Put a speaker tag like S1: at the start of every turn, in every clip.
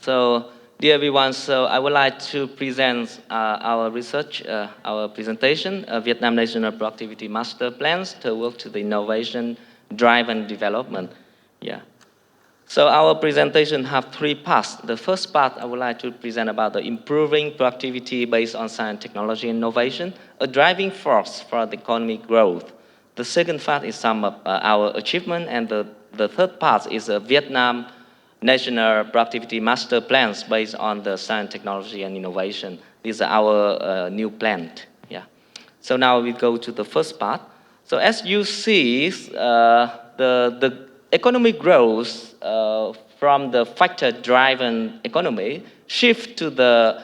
S1: So, dear everyone, so I would like to present our research, our presentation, Vietnam National Productivity Master Plans to work to the innovation driven development. Yeah. So our presentation have three parts. The first part, I would like to present about the improving productivity based on science, technology, and innovation, a driving force for the economic growth. The second part is some of our achievement, and the third part is a Vietnam National Productivity Master Plans based on the science, technology, and innovation. These are our new plans. Yeah. So now we go to the first part. So as you see, the economic growth from the factor-driven economy shift to the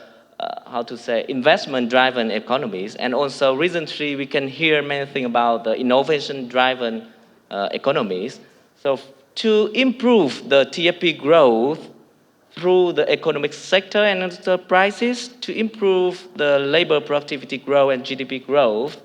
S1: investment-driven economies, and also recently we can hear many things about the innovation-driven economies. So to improve the TFP growth through the economic sector and enterprises, to improve the labor productivity growth and GDP growth,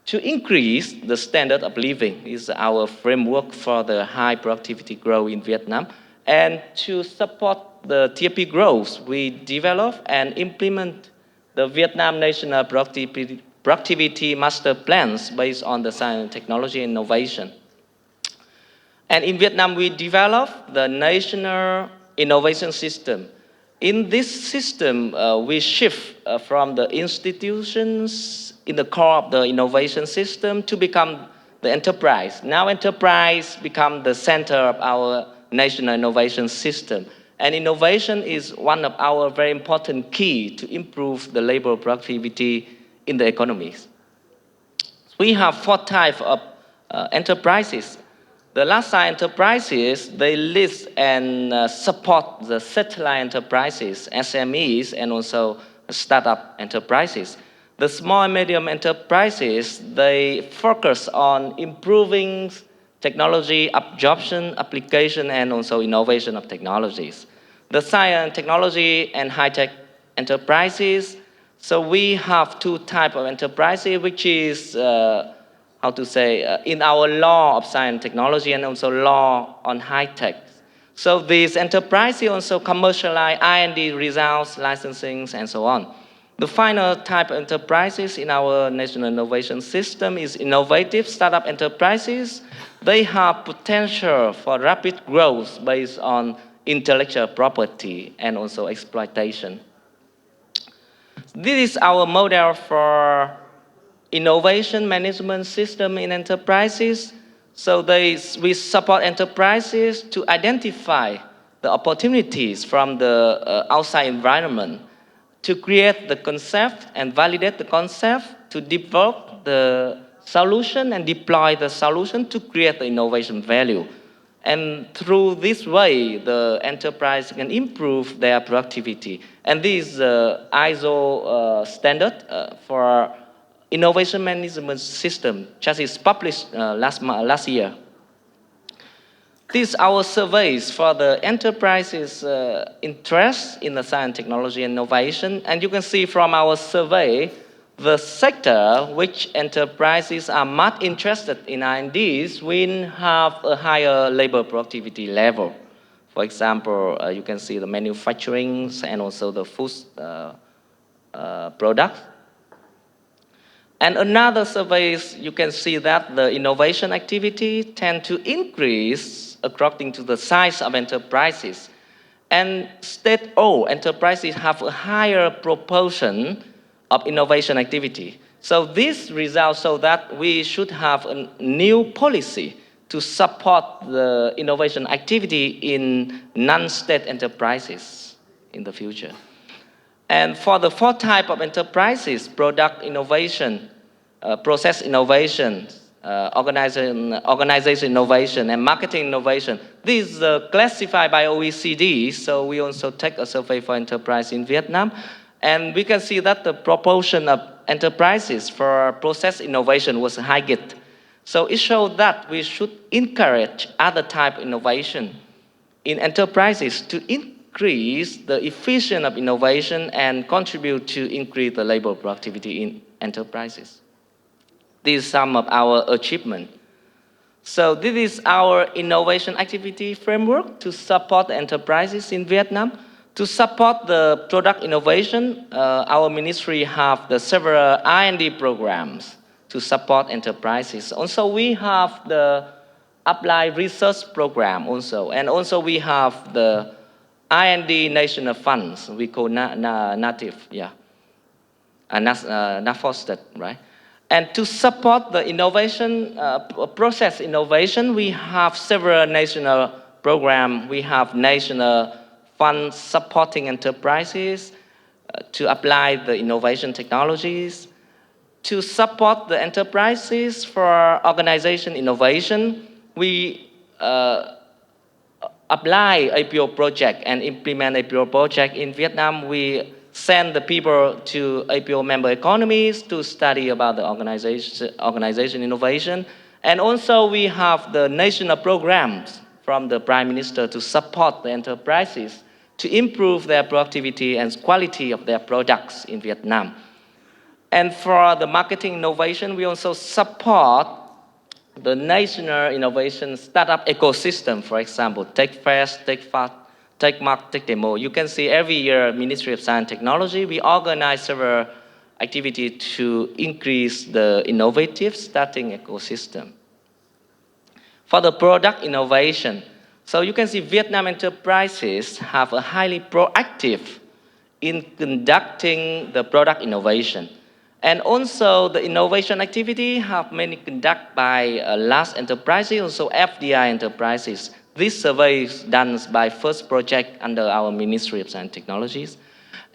S1: to increase the standard of living is our framework for the high productivity growth in Vietnam. And to support the TFP growth, we develop and implement the Vietnam National Productivity Master Plans based on the science, technology, and innovation. And in Vietnam, we developed the National Innovation System. In this system, we shift from the institutions in the core of the innovation system to become the enterprise. Now enterprise become the center of our national innovation system. And innovation is one of our very important key to improve the labor productivity in the economies. We have four types of enterprises. The last side enterprises, they list and support the satellite enterprises, SMEs, and also startup enterprises. The small and medium enterprises, they focus on improving technology absorption, application, and also innovation of technologies. The science, technology, and high-tech enterprises, so we have two types of enterprises, which is in our law of science and technology and also law on high tech. So these enterprises also commercialize R&D results, licensing, and so on. The final type of enterprises in our national innovation system is innovative startup enterprises. They have potential for rapid growth based on intellectual property and also exploitation. This is our model for innovation management system in enterprises. So we support enterprises to identify the opportunities from the outside environment, to create the concept and validate the concept, to develop the solution and deploy the solution to create the innovation value. And through this way, the enterprise can improve their productivity. And this ISO standard for innovation management system just is published last year. These are our surveys for the enterprises' interest in the science, technology, and innovation. And you can see from our survey, the sector which enterprises are much interested in R&Ds will have a higher labor productivity level. For example, you can see the manufacturing and also the food products. And another surveys, you can see that the innovation activity tend to increase according to the size of enterprises. And state-owned enterprises have a higher proportion of innovation activity. So this results so that we should have a new policy to support the innovation activity in non-state enterprises in the future. And for the fourth type of enterprises, product innovation, process innovation, organization innovation, and marketing innovation. These are classified by OECD, so we also take a survey for enterprise in Vietnam. And we can see that the proportion of enterprises for process innovation was highest. So it shows that we should encourage other type of innovation in enterprises to increase the efficiency of innovation and contribute to increase the labor productivity in enterprises. This is some of our achievement. So this is our innovation activity framework to support enterprises in Vietnam. To support the product innovation, our ministry have the several R&D programs to support enterprises. Also, we have the applied research program also, and also we have the R&D national funds. We call native, yeah, NAFOSTED, right? And to support the innovation, process innovation, we have several national programs. We have national funds supporting enterprises to apply the innovation technologies. To support the enterprises for organization innovation, we apply APO project and implement APO project in Vietnam. We send the people to APO member economies to study about the organization innovation. And also we have the national programs from the Prime Minister to support the enterprises to improve their productivity and quality of their products in Vietnam. And for the marketing innovation, we also support the national innovation startup ecosystem. For example, Take Fest, Take Fast, Take Mark, Take Demo. You can see every year, Ministry of Science and Technology, we organize several activities to increase the innovative starting ecosystem. For the product innovation, so you can see Vietnam enterprises have a highly proactive in conducting the product innovation. And also the innovation activity have many conducted by large enterprises, also FDI enterprises. This survey is done by first project under our Ministry of Science and Technologies.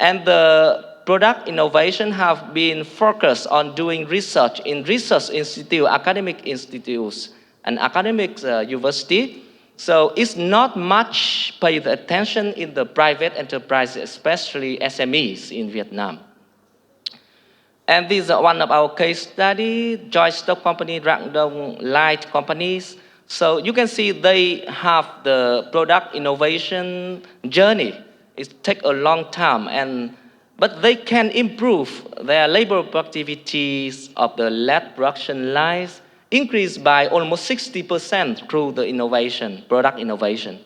S1: And the product innovation have been focused on doing research in research institute, academic institutes, and academic university. So it's not much paid attention in the private enterprises, especially SMEs in Vietnam. And this is one of our case study, joint stock company, Rang Dong Light companies. So you can see they have the product innovation journey. It takes a long time, but they can improve their labor productivities of the lead production lines, increase by almost 60% through the innovation, product innovation.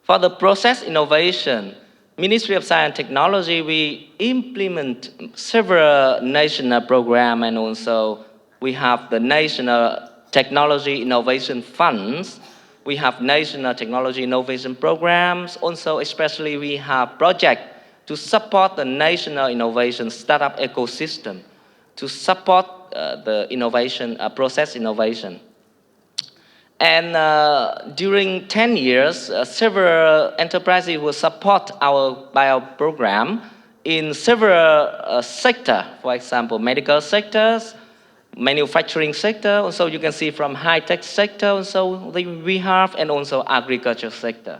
S1: For the process innovation, Ministry of Science and Technology, we implement several national programs, and also we have the National Technology Innovation Funds. We have National Technology Innovation Programs. Also, especially we have projects to support the national innovation startup ecosystem, to support the innovation, process innovation. And during 10 years, several enterprises will support by our program in several sectors. For example, medical sectors, manufacturing sector. Also, you can see from high-tech sector. Also, we have, and also agriculture sector.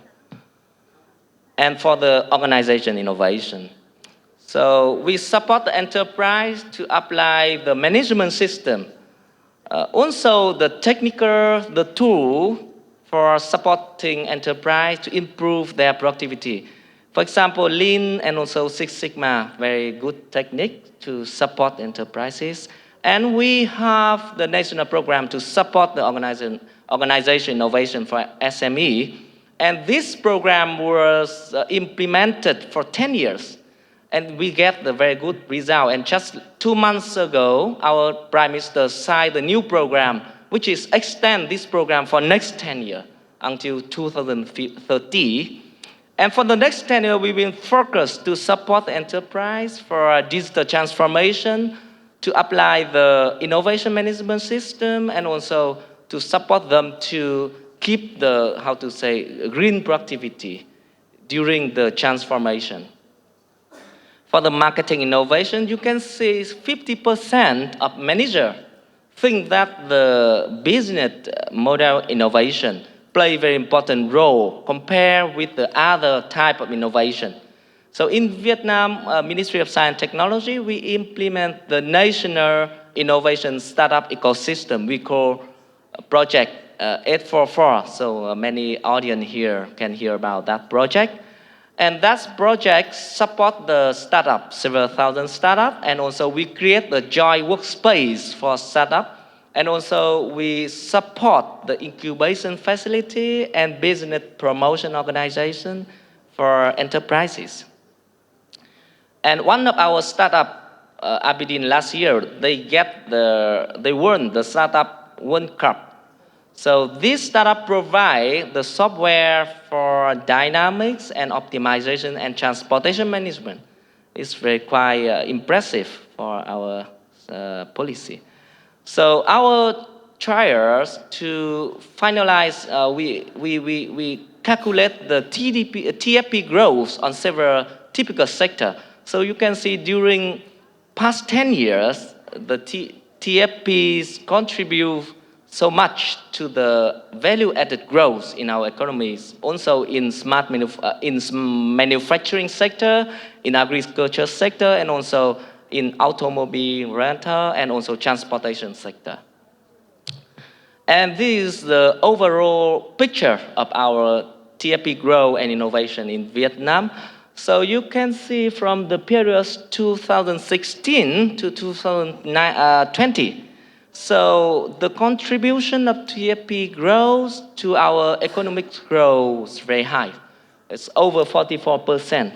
S1: And for the organization innovation. So we support the enterprise to apply the management system. Also, the technical, the tool for supporting enterprise to improve their productivity. For example, Lean and also Six Sigma, very good technique to support enterprises. And we have the national program to support the organization innovation for SME. And this program was implemented for 10 years. And we get the very good result. And just 2 months ago, our Prime Minister signed a new program, which is extend this program for next 10 years until 2030. And for the next 10 years, we will focus to support the enterprise for digital transformation, to apply the innovation management system, and also to support them to keep the, green productivity during the transformation. For the marketing innovation, you can see 50% of managers think that the business model innovation play a very important role compared with the other type of innovation. So in Vietnam, Ministry of Science and Technology, we implement the National Innovation Startup Ecosystem. We call Project 844. So many audience here can hear about that project. And that project support the startup, several thousand startups, and also we create the joint workspace for startup, and also we support the incubation facility and business promotion organization for enterprises. And one of our startup, Abidin last year, they won the Startup World Cup. So this startup provide the software for dynamics and optimization and transportation management. It's very quite impressive for our policy. So our trials to finalize, we calculate the TFP growth on several typical sectors. So you can see during past 10 years, the TFPs contribute so much to the value-added growth in our economies, also in manufacturing sector, in agriculture sector, and also in automobile rental, and also transportation sector. And this is the overall picture of our TFP growth and innovation in Vietnam. So you can see from the period 2016 to 2020, so the contribution of TFP growth to our economic growth is very high. It's over 44%.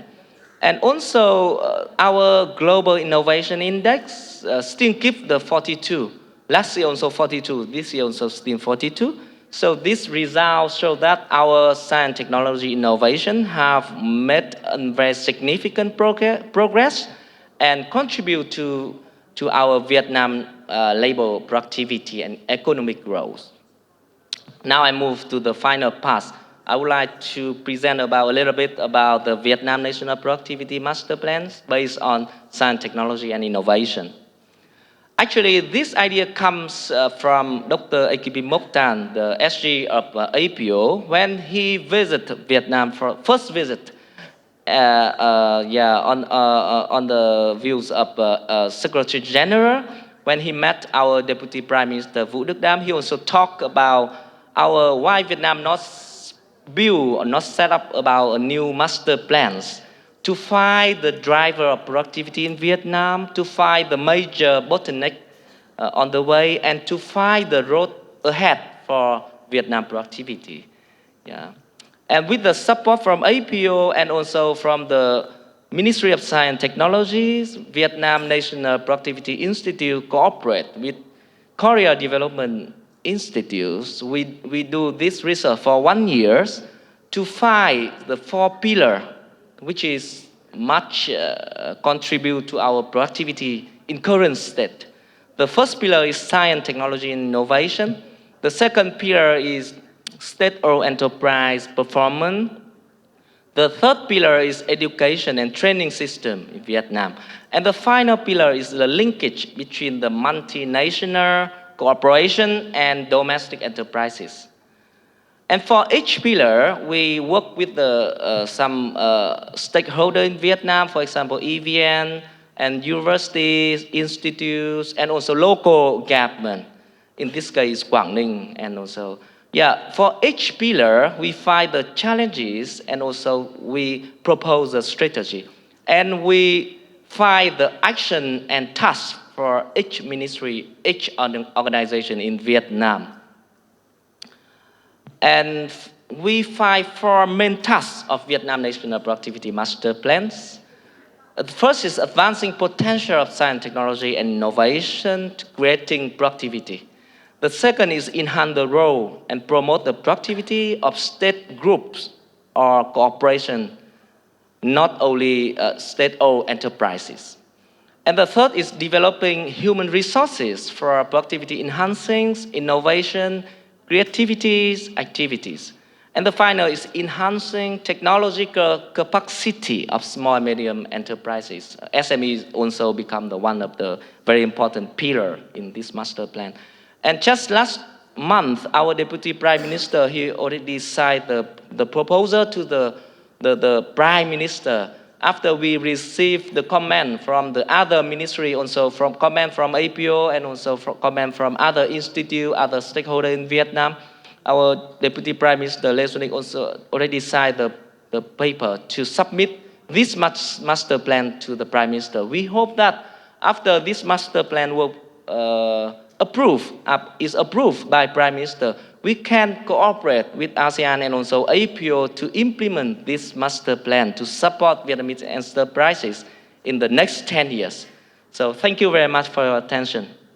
S1: And also our global innovation index still keep the 42. Last year also 42, this year also still 42. So these results show that our science, technology, innovation have made a very significant progress and contribute to our Vietnam labor productivity and economic growth. Now I move to the final part. I would like to present a little bit about the Vietnam National Productivity Master Plans based on science, technology, and innovation. Actually, this idea comes from Dr. A.K.P. Mokhtar, the SG of APO, when he visited Vietnam for first visit. On the views of Secretary General, when he met our Deputy Prime Minister Vũ Đức Đam, he also talked about why Vietnam not build or not set up about a new master plans to find the driver of productivity in Vietnam, to find the major bottleneck on the way, and to find the road ahead for Vietnam productivity. Yeah. And with the support from APO and also from the Ministry of Science and Technologies, Vietnam National Productivity Institute cooperate with Korea Development Institutes. We do this research for 1 year to find the 4 pillars, which is much contribute to our productivity in current state. The first pillar is science, technology, and innovation. The second pillar is state-owned enterprise performance. The third pillar is education and training system in Vietnam. And the final pillar is the linkage between the multinational cooperation and domestic enterprises. And for each pillar, we work with some stakeholders in Vietnam, for example, EVN, and universities, institutes, and also local government. In this case, Quảng Ninh, and also, for each pillar, we find the challenges, and also we propose a strategy. And we find the action and tasks for each ministry, each organization in Vietnam. And we find 4 main tasks of Vietnam National Productivity Master Plans. The first is advancing potential of science, technology, and innovation to creating productivity. The second is enhance the role and promote the productivity of state groups or cooperation, not only state-owned enterprises. And the third is developing human resources for productivity enhancing, innovation, creativity activities. And the final is enhancing technological capacity of small and medium enterprises. SMEs also become one of the very important pillars in this master plan. And just last month, our Deputy Prime Minister, he already signed the proposal to the Prime Minister after we received the comment from the other ministry, also from comment from APO and also from comment from other institute, other stakeholders in Vietnam. Our Deputy Prime Minister Lê Xuân Ích also already signed the paper to submit this master plan to the Prime Minister. We hope that after this master plan will is approved by Prime Minister, we can cooperate with ASEAN and also APO to implement this master plan to support Vietnamese enterprises in the next 10 years. So thank you very much for your attention.